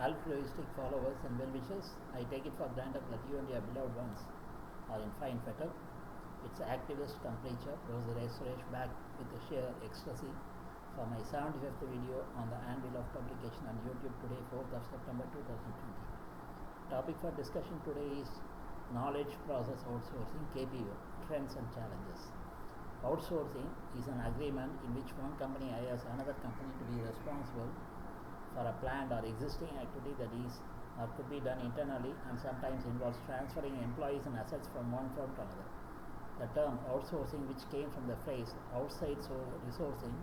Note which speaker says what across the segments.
Speaker 1: altruistic followers and well-wishers, I take it for granted that you and your beloved ones are in fine fettle. It's activist temperature rose the race back with a sheer ecstasy for my 75th video on the anvil of publication on YouTube today, 4th of September 2020. Topic for discussion today is Knowledge Process Outsourcing, KPO, Trends and Challenges. Outsourcing is an agreement in which one company hires another company to be responsible for a planned or existing activity that is or could be done internally and sometimes involves transferring employees and assets from one firm to another. The term outsourcing, which came from the phrase outside resourcing,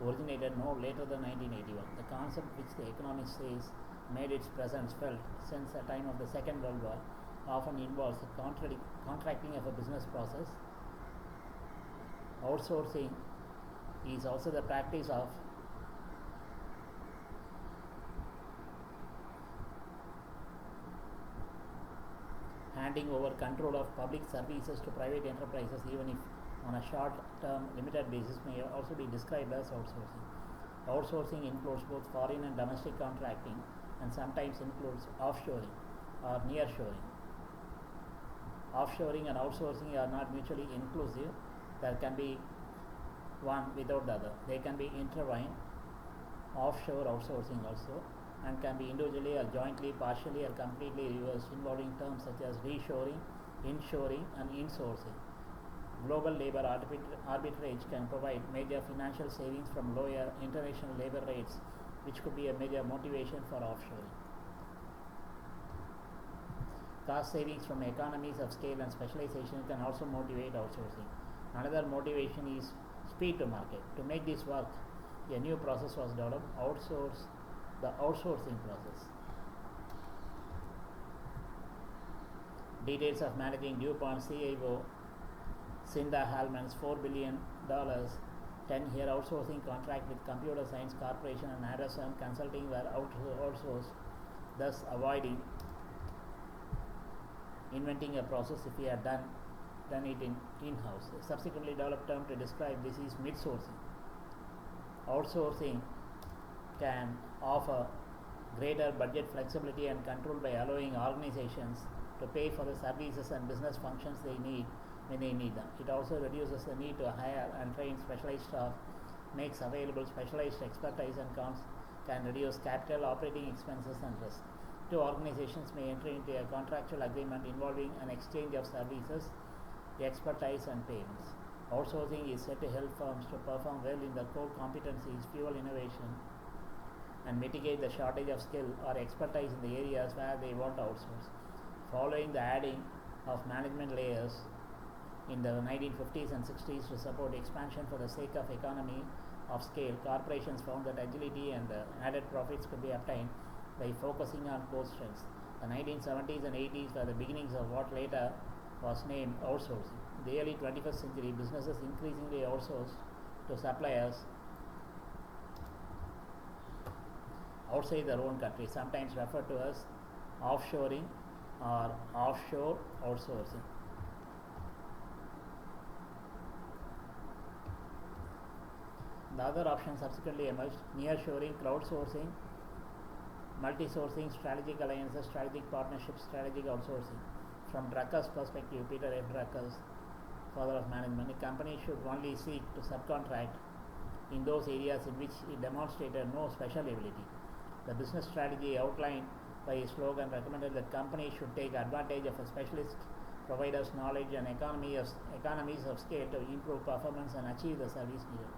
Speaker 1: originated no later than 1981. The concept, which the economist says made its presence felt since the time of the Second World War, often involves the contracting of a business process. Outsourcing is also the practice of handing over control of public services to private enterprises, even if on a short-term limited basis, may also be described as outsourcing. Outsourcing includes both foreign and domestic contracting and sometimes includes offshoring or nearshoring. Offshoring and outsourcing are not mutually inclusive. There can be one without the other. They can be intertwined. Offshore outsourcing also, and can be individually or jointly, partially or completely reversed, involving terms such as reshoring, inshoring and insourcing. Global labor arbitrage can provide major financial savings from lower international labor rates, which could be a major motivation for offshoring. Cost savings from economies of scale and specialization can also motivate outsourcing. Another motivation is speed to market. To make this work, a new process was developed, the outsourcing process. Details of managing DuPont CIO Cinda Hallman's $4 billion 10-year outsourcing contract with Computer Science Corporation and Anderson Consulting were outsourced, thus avoiding inventing a process if we had done it in-house. A subsequently developed term to describe this is mid-sourcing. Outsourcing can offer greater budget flexibility and control by allowing organizations to pay for the services and business functions they need when they need them. It also reduces the need to hire and train specialized staff, makes available specialized expertise, and can reduce capital, operating expenses and risk. Two organizations may enter into a contractual agreement involving an exchange of services, expertise and payments. Outsourcing is said to help firms to perform well in their core competencies, fuel innovation, and mitigate the shortage of skill or expertise in the areas where they want to outsource. Following the adding of management layers in the 1950s and 60s to support expansion for the sake of economy of scale, corporations found that agility and the added profits could be obtained by focusing on core strengths. The 1970s and 80s were the beginnings of what later was named outsourcing. In the early 21st century, businesses increasingly outsourced to suppliers outside their own country, sometimes referred to as offshoring or offshore outsourcing. The other options subsequently emerged: nearshoring, crowdsourcing, multi-sourcing, strategic alliances, strategic partnerships, strategic outsourcing. From Drucker's perspective, Peter F. Drucker's father of management, a company should only seek to subcontract in those areas in which it demonstrated no special ability. The business strategy outlined by his slogan recommended that companies should take advantage of a specialist provider's knowledge and economies of scale to improve performance and achieve the service needed.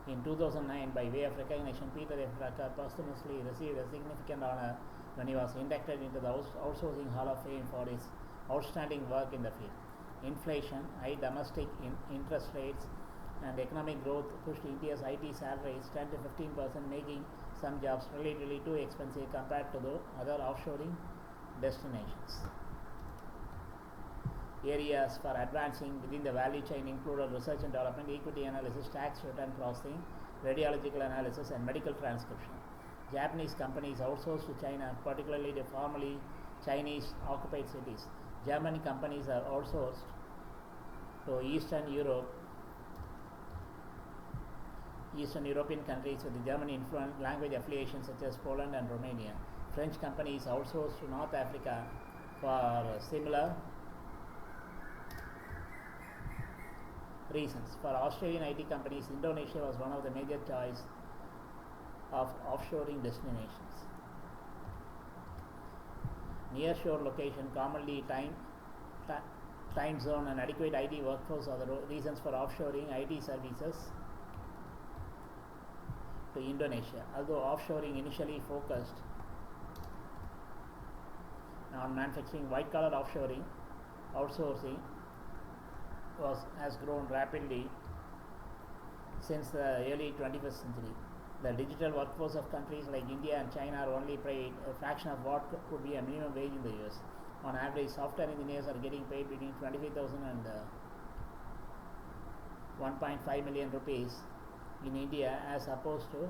Speaker 1: In 2009, by way of recognition, Peter F. Drucker posthumously received a significant honor when he was inducted into the Outsourcing Hall of Fame for his outstanding work in the field. Inflation, high domestic interest rates, and economic growth pushed India's IT salaries 10 to 15%, making some jobs relatively too expensive compared to the other offshoring destinations. Areas for advancing within the value chain included research and development, equity analysis, tax return processing, radiological analysis, and medical transcription. Japanese companies outsourced to China, particularly the formerly Chinese occupied cities. German companies are outsourced to Eastern European countries with the German influence language affiliations such as Poland and Romania. French companies outsourced to North Africa for similar reasons. For Australian IT companies, Indonesia was one of the major choice of offshoring destinations. Nearshore location, commonly time zone and adequate IT workforce are the reasons for offshoring IT services to Indonesia. Although offshoring initially focused on manufacturing, white collar outsourcing has grown rapidly since the early 21st century. The digital workforce of countries like India and China are only paid a fraction of what could be a minimum wage in the US. On average, software engineers are getting paid between 25,000 and 1.5 million rupees in India, as opposed to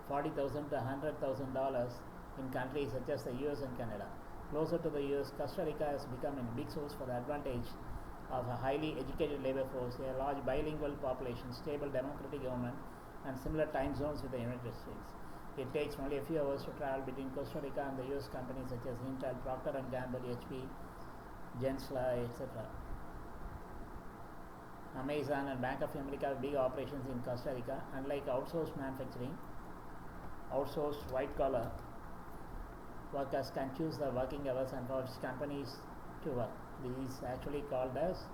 Speaker 1: $40,000 to $100,000 in countries such as the US and Canada. Closer to the US, Costa Rica has become a big source for the advantage of a highly educated labor force, a large bilingual population, stable democratic government, and similar time zones with the United States. It takes only a few hours to travel between Costa Rica and the US companies such as Intellect, Procter & Gamble, HP, Gensler, etc. Amazon and Bank of America have big operations in Costa Rica. Unlike outsourced manufacturing, outsourced white-collar workers can choose the working hours and for which companies to work. This is actually called as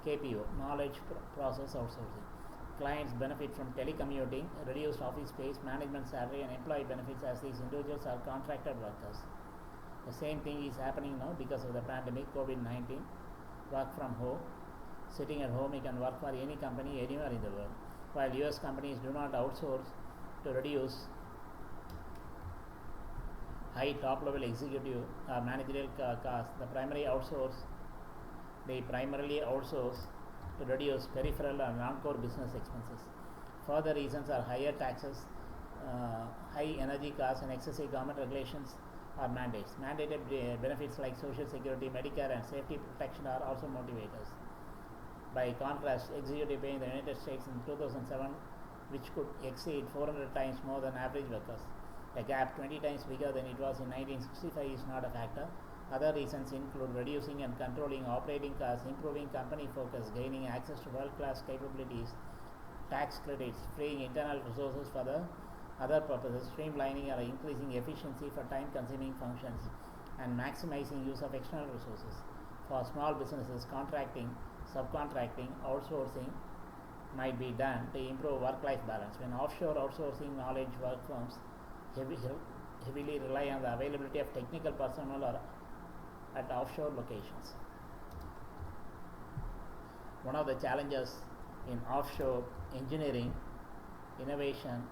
Speaker 1: KPO, Knowledge Process Outsourcing. Clients benefit from telecommuting, reduced office space, management salary, and employee benefits as these individuals are contracted workers. The same thing is happening now because of the pandemic, COVID-19. Work from home. Sitting at home, you can work for any company anywhere in the world. While US companies do not outsource to reduce high top-level executive or managerial costs, they primarily outsource to reduce peripheral and non-core business expenses. Further reasons are higher taxes, high energy costs, and excessive government regulations or mandates. Mandated benefits like Social Security, Medicare, and safety protection are also motivators. By contrast, executive pay in the United States in 2007, which could exceed 400 times more than average workers. A gap 20 times bigger than it was in 1965 is not a factor. Other reasons include reducing and controlling operating costs, improving company focus, gaining access to world-class capabilities, tax credits, freeing internal resources for the other purposes, streamlining or increasing efficiency for time-consuming functions, and maximizing use of external resources. For small businesses, contracting, subcontracting, outsourcing might be done to improve work-life balance. When offshore outsourcing knowledge work firms heavily rely on the availability of technical personnel or at offshore locations. One of the challenges in offshore engineering innovation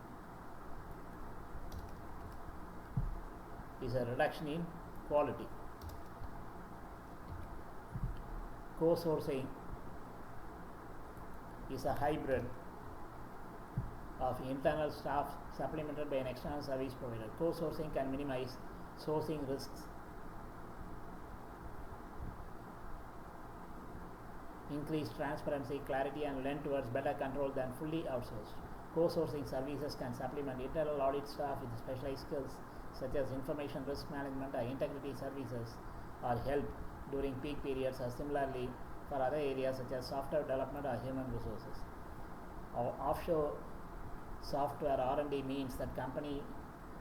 Speaker 1: is a reduction in quality. Co-sourcing is a hybrid of internal staff supplemented by an external service provider. Co-sourcing can minimize sourcing risks, increase transparency, clarity, and lend towards better control than fully outsourced. Co-sourcing services can supplement internal audit staff with specialized skills such as information risk management or integrity services, or help during peak periods, or similarly for other areas such as software development or human resources. Offshore software R&D means that company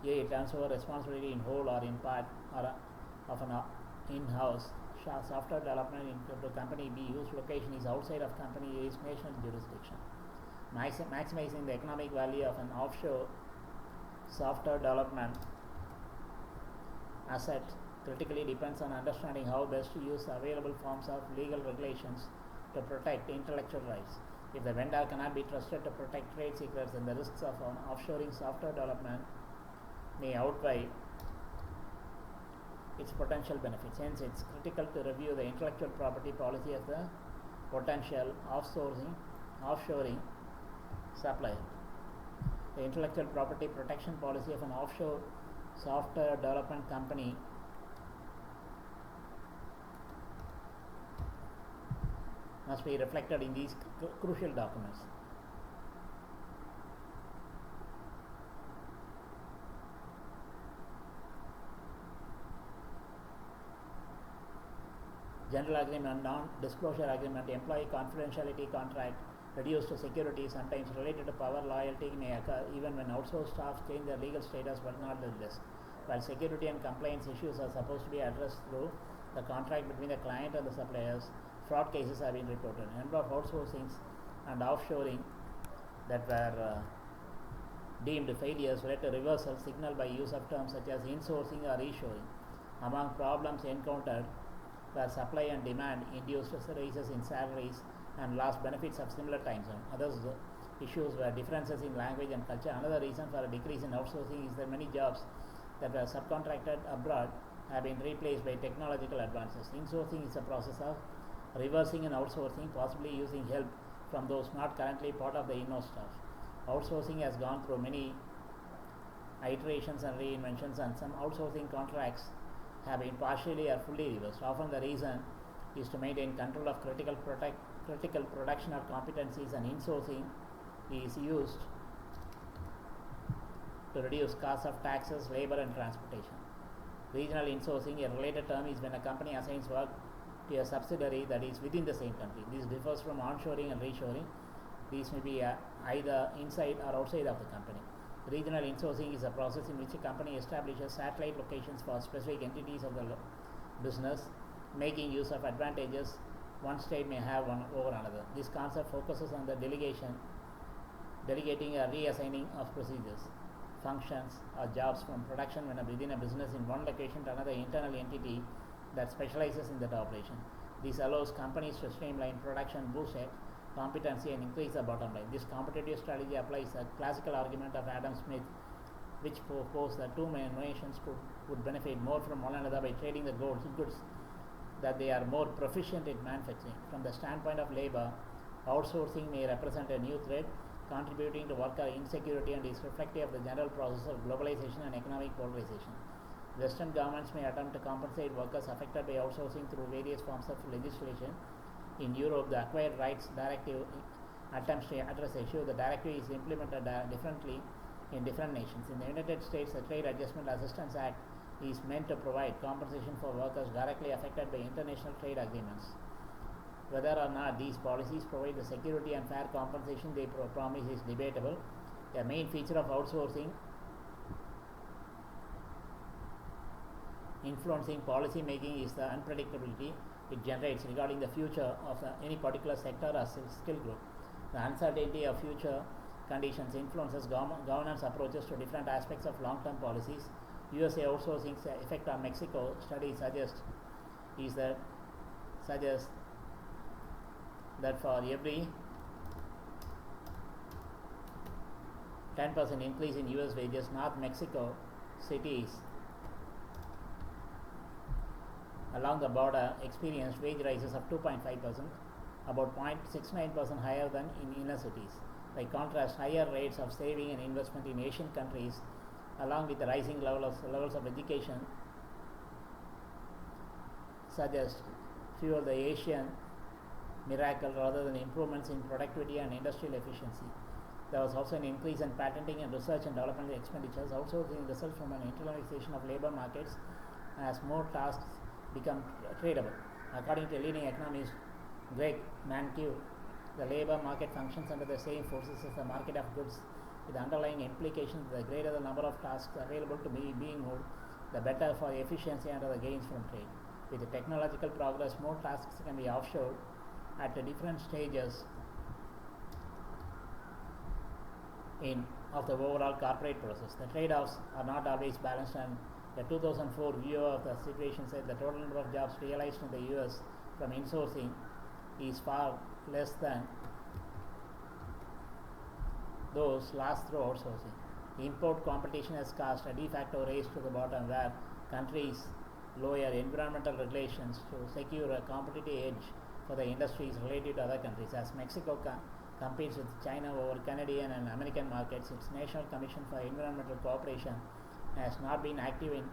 Speaker 1: A turns over responsibility in whole or in part or of an in-house software development into company B, whose location is outside of company A's national jurisdiction. Maximizing the economic value of an offshore software development asset critically depends on understanding how best to use the available forms of legal regulations to protect intellectual rights. If the vendor cannot be trusted to protect trade secrets, then the risks of offshoring software development may outweigh its potential benefits. Hence, it's critical to review the intellectual property policy of the potential offshoring supplier. The intellectual property protection policy of an offshore software development company must be reflected in these crucial documents. general agreement, non-disclosure agreement, employee confidentiality contract, reduced security, sometimes related to power loyalty may occur even when outsourced staff change their legal status but not the list. While security and compliance issues are supposed to be addressed through the contract between the client and the suppliers, fraud cases have been reported. A number of outsourcings and offshoring that were deemed failures led to reversal signaled by use of terms such as insourcing or reshoring. Among problems encountered were supply and demand induced rises in salaries and lost benefits of similar time zone. Other issues were differences in language and culture. Another reason for a decrease in outsourcing is that many jobs that were subcontracted abroad have been replaced by technological advances. Insourcing is a process of reversing and outsourcing, possibly using help from those not currently part of the in-house staff. Outsourcing has gone through many iterations and reinventions, and some outsourcing contracts have been partially or fully reversed. Often the reason is to maintain control of critical production or competencies, and insourcing is used to reduce costs of taxes, labor and transportation. Regional insourcing, a related term, is when a company assigns work to a subsidiary that is within the same country. This differs from onshoring and reshoring. These may be either inside or outside of the company. Regional insourcing is a process in which a company establishes satellite locations for specific entities of the business, making use of advantages one state may have one over another. This concept focuses on the delegating or reassigning of procedures, functions or jobs from production within a business in one location to another internal entity that specializes in that operation. This allows companies to streamline production, boost competency and increase the bottom line. This competitive strategy applies a classical argument of Adam Smith, which proposed that two nations would benefit more from one another by trading the goods that they are more proficient in manufacturing. From the standpoint of labor, outsourcing may represent a new threat, contributing to worker insecurity, and is reflective of the general process of globalization and economic polarization. Western governments may attempt to compensate workers affected by outsourcing through various forms of legislation. In Europe, the Acquired Rights Directive attempts to address the issue. The directive is implemented differently in different nations. In the United States, the Trade Adjustment Assistance Act is meant to provide compensation for workers directly affected by international trade agreements. Whether or not these policies provide the security and fair compensation they promise is debatable. The main feature of outsourcing influencing policy making is the unpredictability it generates regarding the future of any particular sector or skill group. The uncertainty of future conditions influences governance approaches to different aspects of long-term policies. USA outsourcing's effect on Mexico studies suggest that for every 10% increase in US wages, North Mexico cities along the border experienced wage rises of 2.5%, about 0.69% higher than in inner cities. By contrast, higher rates of saving and investment in Asian countries, along with the rising levels of education, suggest fuel the Asian miracle rather than improvements in productivity and industrial efficiency. There was also an increase in patenting and research and development expenditures. Outsourcing results from an internalization of labor markets as more tasks become tradable. According to leading economist Greg Mankiw, the labor market functions under the same forces as the market of goods, with the underlying implication that the greater the number of tasks available to being moved, the better for efficiency and the gains from trade. With the technological progress, more tasks can be offshored at the different stages of the overall corporate process. The trade-offs are not always balanced, and the 2004 view of the situation said the total number of jobs realized in the US from insourcing is far less than those lost through outsourcing. Import competition has caused a de facto race to the bottom, where countries lower environmental regulations to secure a competitive edge for the industries related to other countries. As Mexico competes with China over Canadian and American markets, its National Commission for Environmental Cooperation has not been active in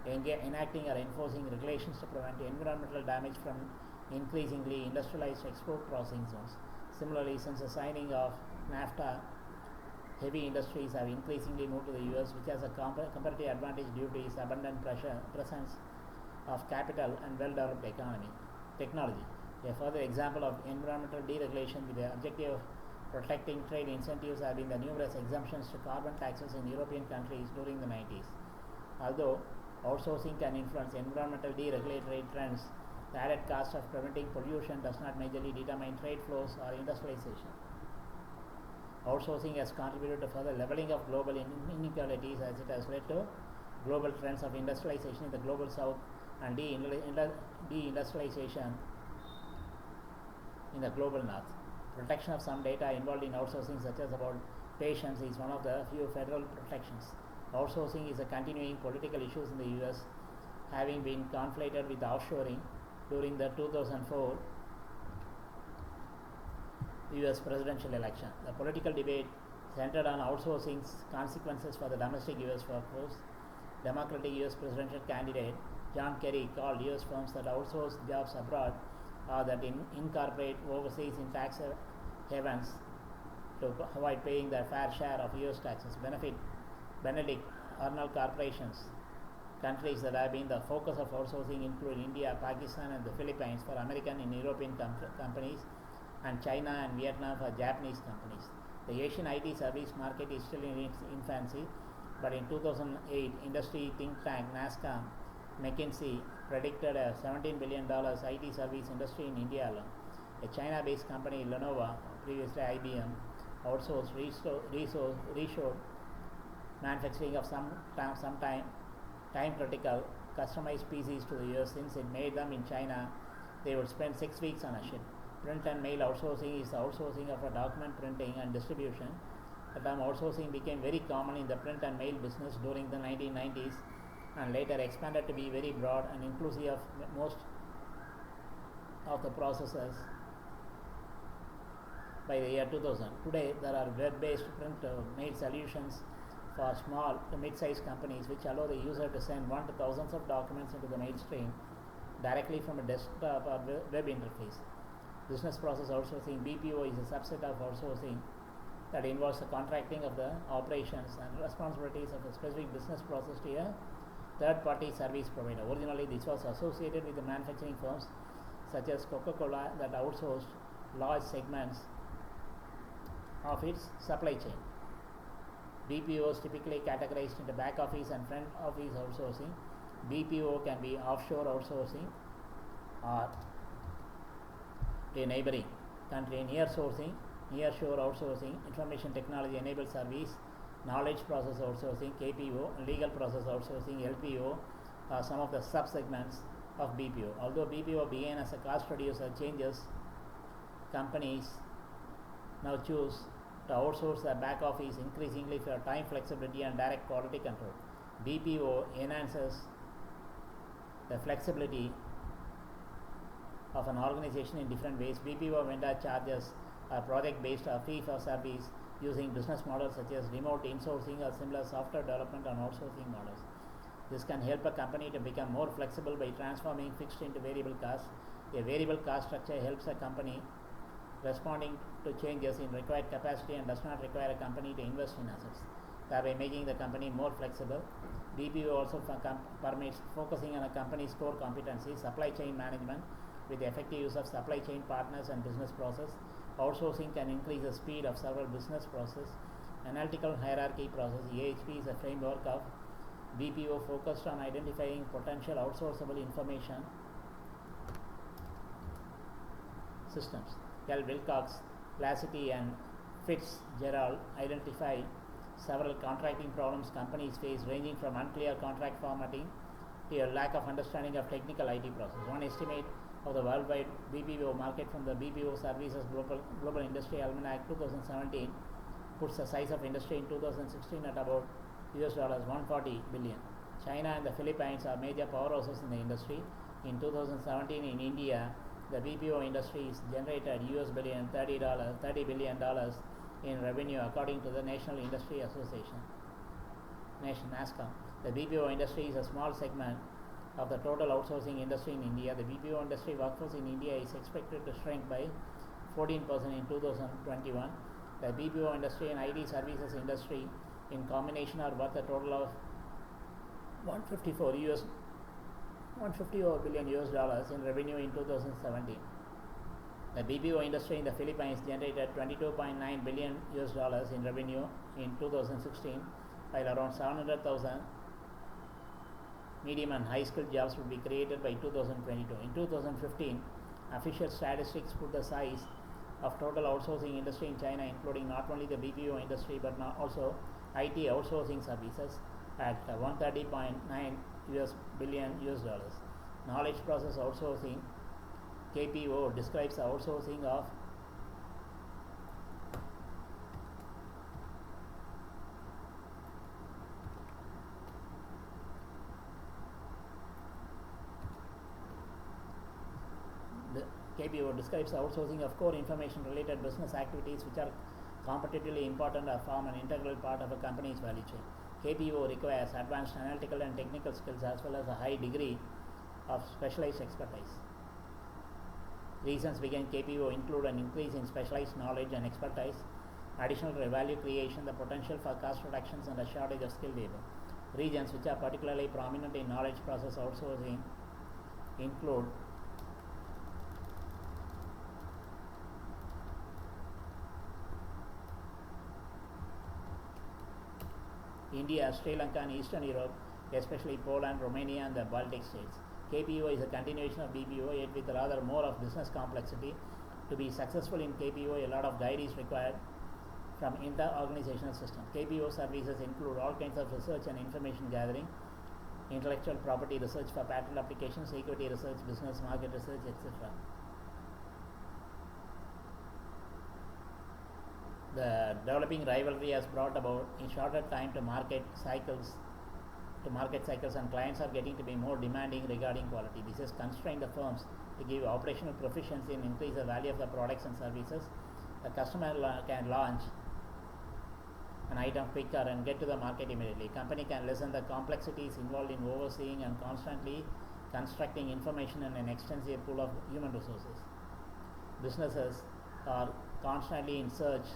Speaker 1: enacting or enforcing regulations to prevent environmental damage from increasingly industrialized export processing zones. Similarly, since the signing of NAFTA, heavy industries have increasingly moved to the US, which has a comparative advantage due to its abundant presence of capital and well-developed economy. technology. A further example of environmental deregulation with the objective of protecting trade incentives have been the numerous exemptions to carbon taxes in European countries during the 90s. Although outsourcing can influence environmental deregulatory trends, the added cost of preventing pollution does not majorly determine trade flows or industrialization. Outsourcing has contributed to further leveling of global inequalities as it has led to global trends of industrialization in the global south and deindustrialization in the global north. Protection of some data involved in outsourcing, such as about patients, is one of the few federal protections. Outsourcing is a continuing political issue in the US, having been conflated with offshoring during the 2004 US presidential election. The political debate centered on outsourcing's consequences for the domestic US workforce. Democratic US presidential candidate John Kerry called US firms that outsource jobs abroad or that incorporate overseas in tax havens to avoid paying their fair share of US taxes Benedict Arnold corporations. Countries that have been the focus of outsourcing include India, Pakistan, and the Philippines for American and European companies, and China and Vietnam for Japanese companies. The Asian IT service market is still in its infancy, but in 2008, industry think tank NASSCOM McKinsey predicted a $17 billion IT service industry in India alone. A China-based company, Lenovo, previously IBM, outsourced reshored manufacturing of some time-critical customized PCs to the US. Since it made them in China, they would spend 6 weeks on a ship. Print and mail outsourcing is the outsourcing of a document printing and distribution. The term outsourcing became very common in the print and mail business during the 1990s and later expanded to be very broad and inclusive of most of the processes by the year 2000. Today, there are web-based print mail solutions for small to mid-sized companies which allow the user to send one to thousands of documents into the mail stream directly from a desktop or web interface. Business Process Outsourcing (BPO) is a subset of outsourcing that involves the contracting of the operations and responsibilities of a specific business process to a third-party service provider. Originally, this was associated with the manufacturing firms such as Coca-Cola that outsourced large segments of its supply chain. BPOs typically categorized into back office and front office outsourcing. BPO can be offshore outsourcing or to a neighboring country. Nearshore outsourcing, information technology enabled service, knowledge process outsourcing, KPO, legal process outsourcing, LPO are some of the sub-segments of BPO. Although BPO began as a cost reducer, changes companies now choose to outsource their back office increasingly for time flexibility and direct quality control. BPO enhances the flexibility of an organization in different ways. BPO vendor charges are project-based or fee for service using business models such as remote insourcing or similar software development and outsourcing models. This can help a company to become more flexible by transforming fixed into variable costs. A variable cost structure helps a company responding to changes in required capacity and does not require a company to invest in assets, thereby making the company more flexible. BPO also permits focusing on a company's core competencies, supply chain management, with the effective use of supply chain partners and business process. Outsourcing can increase the speed of several business process. Analytical hierarchy process (AHP) is a framework of BPO focused on identifying potential outsourceable information systems. Cal Wilcox, Placitti, and Fitzgerald identify several contracting problems companies face, ranging from unclear contract formatting to a lack of understanding of technical IT process. One estimate of the worldwide BPO market from the BPO Services Global Industry Almanac 2017 puts the size of industry in 2016 at about $140 billion. China and the Philippines are major powerhouses in the industry. In 2017 in India, the BPO industry generated $30 billion in revenue according to the National Industry Association, NASSCOM. The BPO industry is a small segment of the total outsourcing industry in India. The BPO industry workforce in India is expected to shrink by 14% in 2021. The BPO industry and IT services industry in combination are worth a total of $154 150 billion US dollars in revenue in 2017. The BPO industry in the Philippines generated 22.9 billion US dollars in revenue in 2016, while around 700,000 medium and high skilled jobs would be created by 2022. In 2015, official statistics put the size of total outsourcing industry in China, including not only the BPO industry but also IT outsourcing services, at 130.9 billion US dollars. Knowledge Process Outsourcing KPO describes the outsourcing of KPO describes the outsourcing of core information related business activities which are competitively important or form an integral part of a company's value chain. KPO requires advanced analytical and technical skills as well as a high degree of specialized expertise. Reasons behind KPO include an increase in specialized knowledge and expertise, additional value creation, the potential for cost reductions, and a shortage of skilled labor. Regions which are particularly prominent in knowledge process outsourcing include India, Sri Lanka, and Eastern Europe, especially Poland, Romania, and the Baltic states. KPO is a continuation of BPO, yet with rather more of business complexity. To be successful in KPO, a lot of guide is required from inter-organizational systems. KPO services include all kinds of research and information gathering, intellectual property research for patent applications, equity research, business market research, etc. The developing rivalry has brought about in shorter time to market cycles, and clients are getting to be more demanding regarding quality. This has constrained the firms to give operational proficiency and increase the value of the products and services. The customer can launch an item quicker and get to the market immediately. Company can lessen the complexities involved in overseeing and constantly constructing information and an extensive pool of human resources. Businesses are constantly in search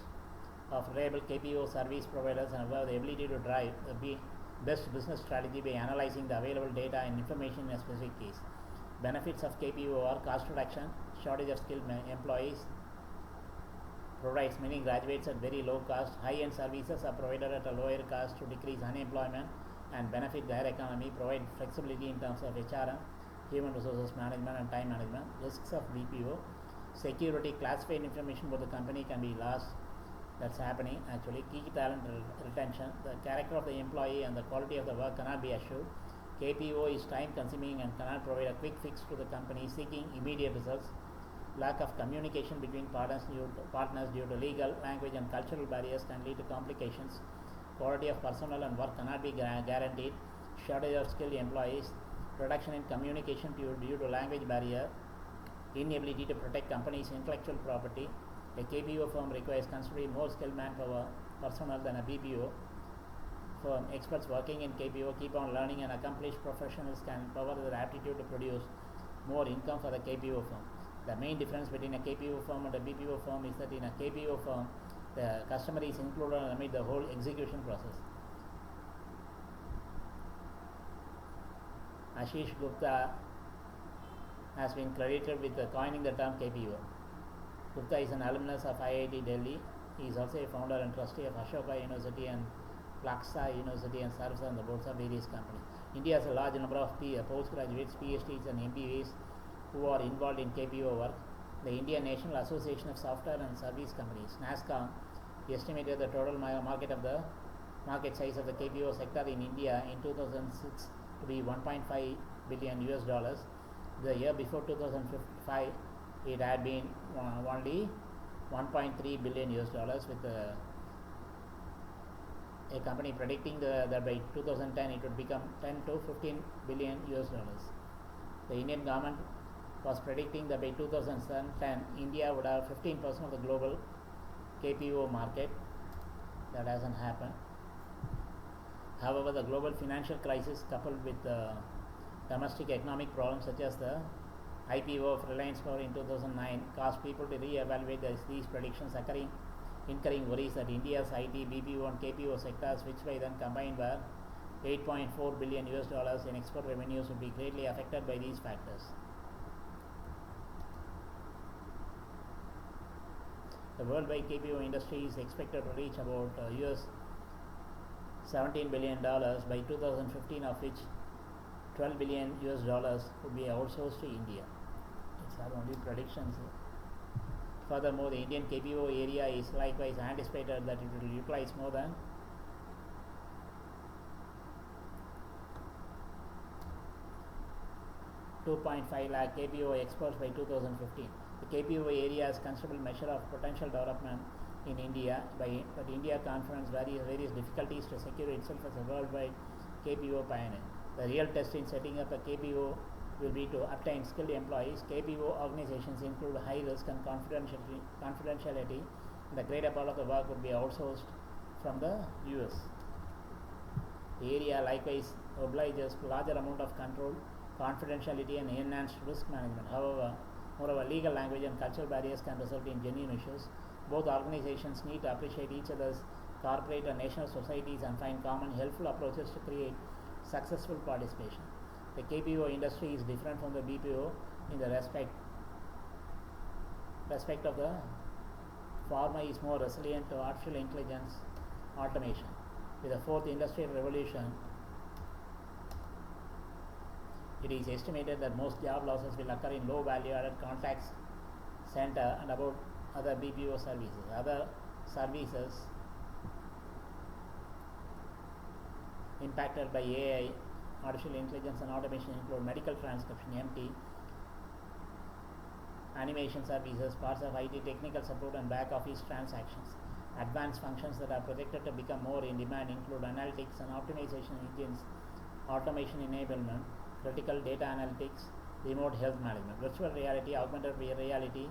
Speaker 1: of reliable KPO service providers and have the ability to drive the best business strategy by analyzing the available data and information in a specific case. Benefits of KPO are cost reduction, shortage of skilled employees, provides many graduates at very low cost, high-end services are provided at a lower cost to decrease unemployment and benefit their economy, provide flexibility in terms of HRM, human resources management and time management. Risks of BPO: security, classified information about the company can be lost. That's happening actually. Key talent retention, the character of the employee and the quality of the work cannot be assured. KPO is time consuming and cannot provide a quick fix to the company seeking immediate results. Lack of communication between partners due to legal, language and cultural barriers can lead to complications. Quality of personnel and work cannot be guaranteed. Shortage of skilled employees, reduction in communication due to language barrier, inability to protect company's intellectual property. A KPO firm requires considerably more skilled manpower personnel than a BPO firm. Experts working in KPO keep on learning, and accomplished professionals can power their aptitude to produce more income for the KPO firm. The main difference between a KPO firm and a BPO firm is that in a KPO firm, the customer is included amid the whole execution process. Ashish Gupta has been credited with coining the term KPO. Gupta is an alumnus of IIT Delhi. He is also a founder and trustee of Ashoka University and Laksa University and serves on the boards of various companies. India has a large number of postgraduates, PhDs and MBAs who are involved in KPO work. The Indian National Association of Software and Service Companies, NASSCOM, estimated the total market size of the KPO sector in India in 2006 to be 1.5 billion US dollars. The year before 2005, it had been only 1.3 billion US dollars, with a company predicting that by 2010 it would become 10 to 15 billion US dollars. The Indian government was predicting that by 2010 India would have 15% of the global KPO market. That hasn't happened. However, the global financial crisis coupled with domestic economic problems such as the IPO of Reliance Power in 2009 caused people to re-evaluate these predictions, incurring worries that India's IT, BPO and KPO sectors, which by then combined were $8.4 billion in export revenues would be greatly affected by these factors. The worldwide KPO industry is expected to reach about $17 billion by 2015, of which $12 billion would be outsourced to India. It's our only predictions. Furthermore, the Indian KPO area is likewise anticipated that it will utilize more than 2.5 lakh KPO exports by 2015. The KPO area is considerable measure of potential development in India, but India confronts various difficulties to secure itself as a worldwide KPO pioneer. The real test in setting up a KPO will be to obtain skilled employees. KPO organizations include high risk and confidentiality. The greater part of the work would be outsourced from the US. The area likewise obliges larger amount of control, confidentiality and enhanced risk management. Moreover, legal language and cultural barriers can result in genuine issues. Both organizations need to appreciate each other's corporate and national societies and find common helpful approaches to create successful participation. The KPO industry is different from the BPO in the respect of the former is more resilient to artificial intelligence automation. With the fourth industrial revolution, it is estimated that most job losses will occur in low value added contact center and about other BPO services. Other services impacted by AI, artificial intelligence and automation include medical transcription, MT, animation services, parts of IT, technical support and back office transactions. Advanced functions that are projected to become more in demand include analytics and optimization engines, automation enablement, critical data analytics, remote health management, virtual reality, augmented reality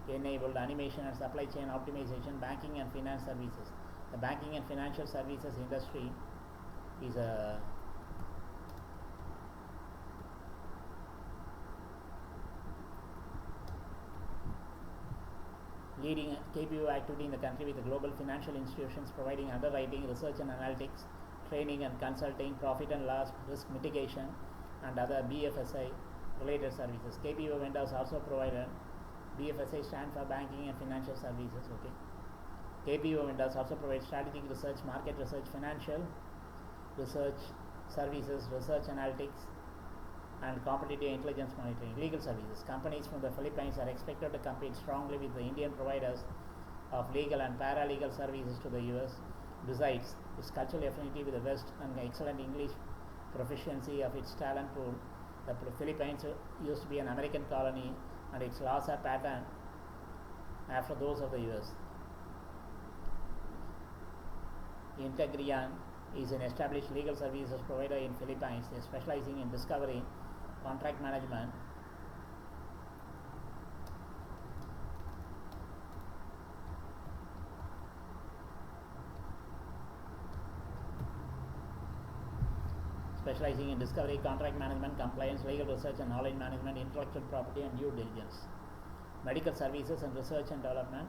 Speaker 1: enabled animation and supply chain optimization, banking and finance services. The banking and financial services industry is a leading KPO activity in the country, with the global financial institutions providing underwriting, research and analytics, training and consulting, profit and loss, risk mitigation and other BFSI related services. KPO vendors also provided BFSI stand for banking and financial services. KPO vendors also provide strategic research, market research, financial research services, research analytics and competitive intelligence monitoring. Legal services. Companies from the Philippines are expected to compete strongly with the Indian providers of legal and paralegal services to the US. Besides its cultural affinity with the West and excellent English proficiency of its talent pool, the Philippines used to be an American colony and its laws are patterned after those of the US. Integrian is an established legal services provider in Philippines. They are specializing in discovery, contract management, contract management, compliance, legal research and knowledge management, intellectual property and due diligence. Medical services and research and development.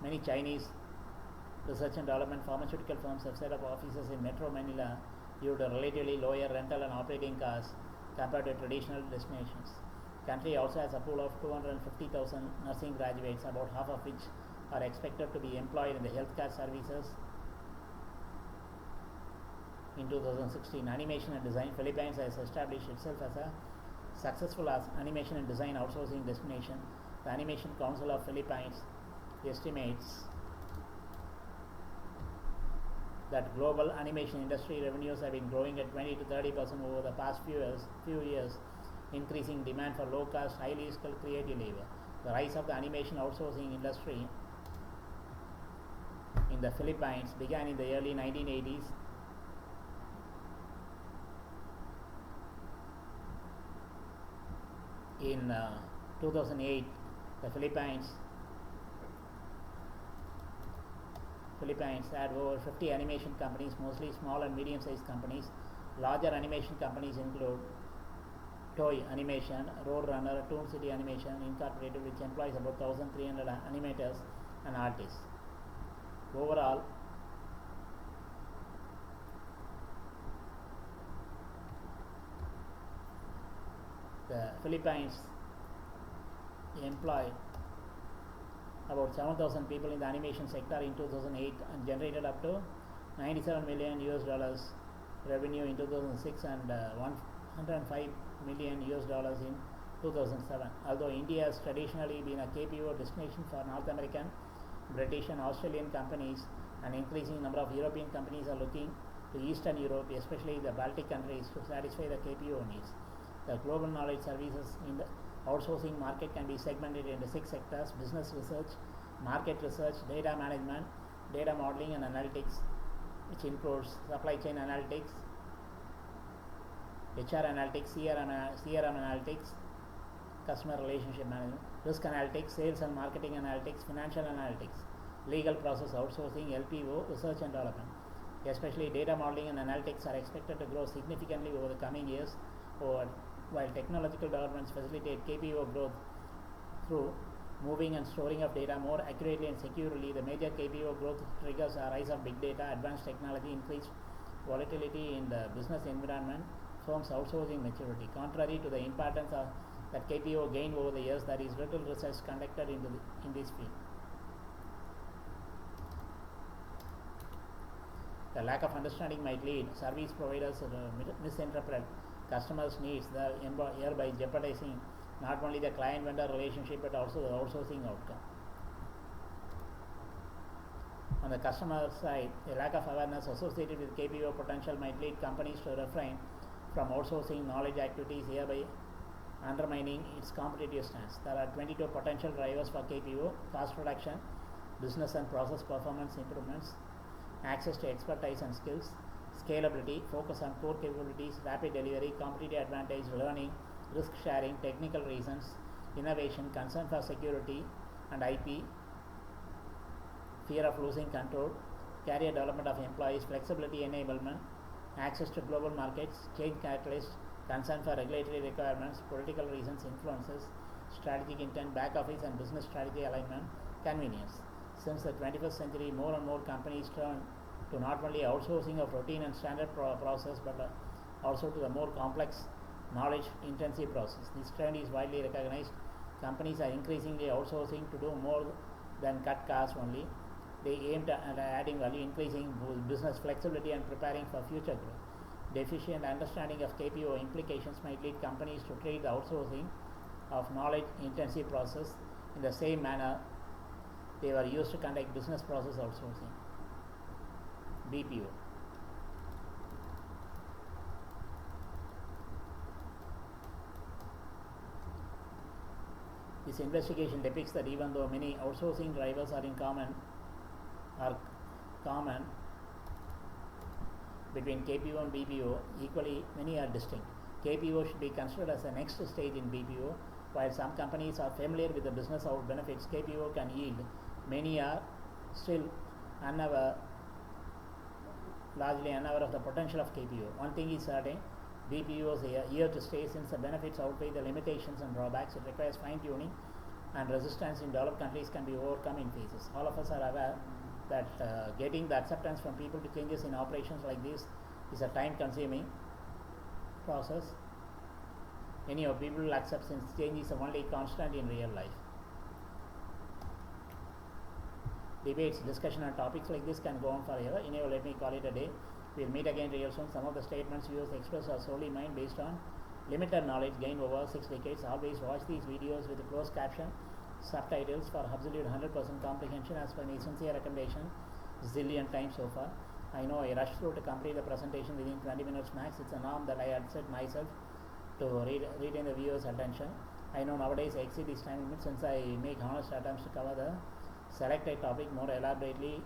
Speaker 1: Many Chinese research and development pharmaceutical firms have set up offices in Metro Manila due to relatively lower rental and operating costs compared to traditional destinations. Country also has a pool of 250,000 nursing graduates, about half of which are expected to be employed in the healthcare services. In 2016, animation and design. Philippines has established itself as a successful animation and design outsourcing destination. The Animation Council of Philippines estimates that global animation industry revenues have been growing at 20 to 30% over the past few years, increasing demand for low-cost, highly skilled creative labor. The rise of the animation outsourcing industry in the Philippines began in the early 1980s. In 2008, the Philippines had over 50 animation companies, mostly small and medium-sized companies. Larger animation companies include Toy Animation, Roadrunner, Toon City Animation Incorporated, which employs about 1,300 animators and artists. Overall, Philippines employed about 7,000 people in the animation sector in 2008 and generated up to 97 million US dollars revenue in 2006 and 105 million US dollars in 2007. Although India has traditionally been a KPO destination for North American, British and Australian companies, an increasing number of European companies are looking to Eastern Europe, especially the Baltic countries, to satisfy the KPO needs. The global knowledge services in the outsourcing market can be segmented into 6 sectors: business research, market research, data management, data modeling and analytics, which includes supply chain analytics, HR analytics, CRM analytics, customer relationship management, risk analytics, sales and marketing analytics, financial analytics, legal process outsourcing, LPO, research and development. Especially data modeling and analytics are expected to grow significantly over the coming years. While technological developments facilitate KPO growth through moving and storing of data more accurately and securely, the major KPO growth triggers are rise of big data, advanced technology, increased volatility in the business environment, firms outsourcing maturity. Contrary to the importance that KPO gained over the years, there is little research conducted in this field. The lack of understanding might lead service providers to misinterpret customers' needs, thereby jeopardizing not only the client-vendor relationship but also the outsourcing outcome. On the customer side, a lack of awareness associated with KPO potential might lead companies to refrain from outsourcing knowledge activities, hereby undermining its competitive stance. There are 22 potential drivers for KPO: cost reduction, business and process performance improvements, access to expertise and skills, scalability, focus on core capabilities, rapid delivery, competitive advantage, learning, risk sharing, technical reasons, innovation, concern for security and IP, fear of losing control, career development of employees, flexibility enablement, access to global markets, change catalyst, concern for regulatory requirements, political reasons, influences, strategic intent, back office and business strategy alignment, convenience. Since the 21st century, more and more companies turn to not only outsourcing of routine and standard process but also to the more complex knowledge intensive process. This trend is widely recognized. Companies are increasingly outsourcing to do more than cut costs only. They aim at adding value, increasing business flexibility and preparing for future growth. Deficient understanding of KPO implications might lead companies to treat the outsourcing of knowledge intensive process in the same manner they were used to conduct business process outsourcing, BPO. This investigation depicts that even though many outsourcing drivers are common between KPO and BPO, equally many are distinct. KPO should be considered as the next stage in BPO. While some companies are familiar with the business benefits KPO can yield, many are still largely unaware of the potential of KPO. One thing is certain: BPO is here to stay, since the benefits outweigh the limitations and drawbacks. It requires fine-tuning, and resistance in developed countries can be overcome in phases. All of us are aware that getting the acceptance from people to changes in operations like this is a time-consuming process. Many of people will accept, since change is the only constant in real life. Debates, discussion on topics like this can go on forever. Anyway, let me call it a day. We'll meet again real soon. Some of the statements viewers express are solely mine based on limited knowledge gained over 6 decades. Always watch these videos with a closed caption, subtitles for absolute 100% comprehension as per my sincere recommendation zillion times so far. I know I rushed through to complete the presentation within 20 minutes max. It's a norm that I had set myself to retain the viewer's attention. I know nowadays I exceed these time limits, since I make honest attempts to cover the selected topic more elaborately,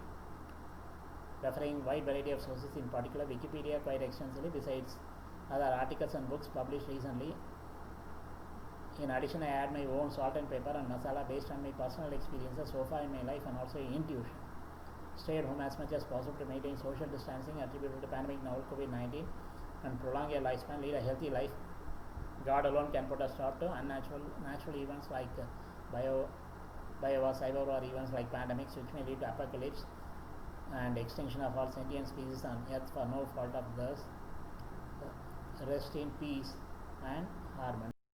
Speaker 1: referring wide variety of sources, in particular Wikipedia quite extensively, besides other articles and books published recently. In addition, I add my own salt and pepper and masala based on my personal experiences so far in my life and also intuition. Stay at home as much as possible to maintain social distancing attributable to pandemic novel COVID-19 and prolong your lifespan. Lead a healthy life. God alone can put a stop to natural events like bio or cyber war events like pandemics, which may lead to apocalypse and extinction of all sentient species on earth for no fault of theirs. Rest in peace and harmony.